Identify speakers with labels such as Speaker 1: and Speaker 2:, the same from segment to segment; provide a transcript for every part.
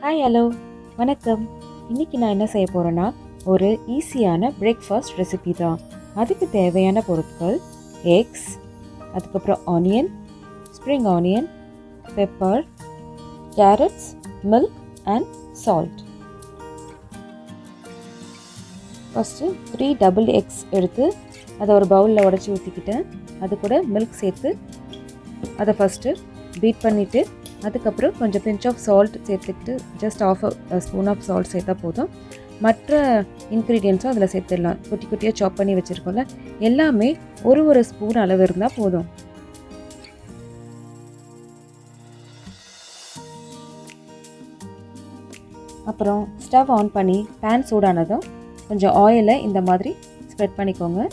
Speaker 1: Hi hello வணக்கம். இன்றைக்கி நான் என்ன செய்ய போகிறேன்னா ஒரு ஈஸியான பிரேக்ஃபாஸ்ட் ரெசிபி தான். அதுக்கு தேவையான பொருட்கள் எக்ஸ், அதுக்கப்புறம் onion, spring onion, pepper, carrots, milk and salt. First 3 double X எடுத்து அதை ஒரு பவுலில் உடச்சி ஊற்றிக்கிட்டேன். அது கூட மில்க் சேர்த்து அதை ஃபஸ்ட்டு பீட் பண்ணிவிட்டு அதுக்கப்புறம் கொஞ்சம் பிஞ்ச் ஆஃப் சால்ட் சேர்த்துக்கிட்டு just half spoon of salt சேர்த்தா போதும். மற்ற இன்க்ரீடியன்ஸும் அதில் சேர்த்துடலாம். குட்டி குட்டியாக சாப் பண்ணி வச்சுருக்கோம்ல, எல்லாமே ஒரு ஸ்பூன் அளவு இருந்தால் போதும். அப்புறம் ஸ்டவ் ஆன் பண்ணி பேன் சூடானதும் கொஞ்சம் ஆயிலை இந்த மாதிரி ஸ்ப்ரெட் பண்ணிக்கோங்க.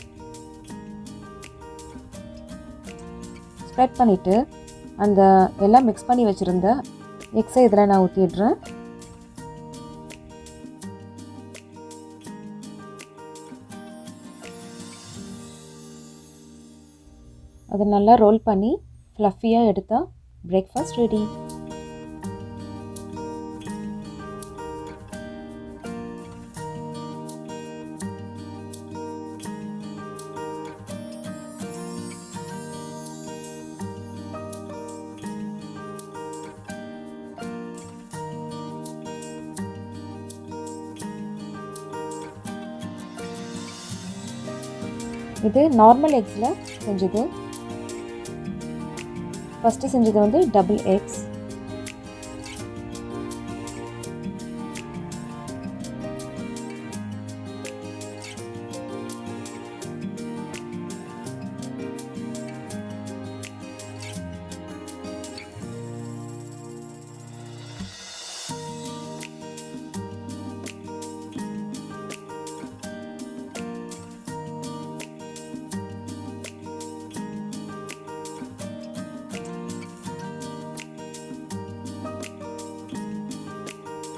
Speaker 1: ஸ்ப்ரெட் பண்ணிவிட்டு அந்த எல்லாம் மிக்ஸ் பண்ணி வச்சுருந்த எக்ஸை இதில் நான் ஊற்றிடுறேன். அதை நல்லா ரோல் பண்ணி ஃப்ளஃபியாக எடுத்தால் பிரேக்ஃபாஸ்ட் ரெடி. இது நார்மல் எக்ஸில் செஞ்சது. ஃபஸ்ட்டு செஞ்சது வந்து டபுள் எக்ஸ்.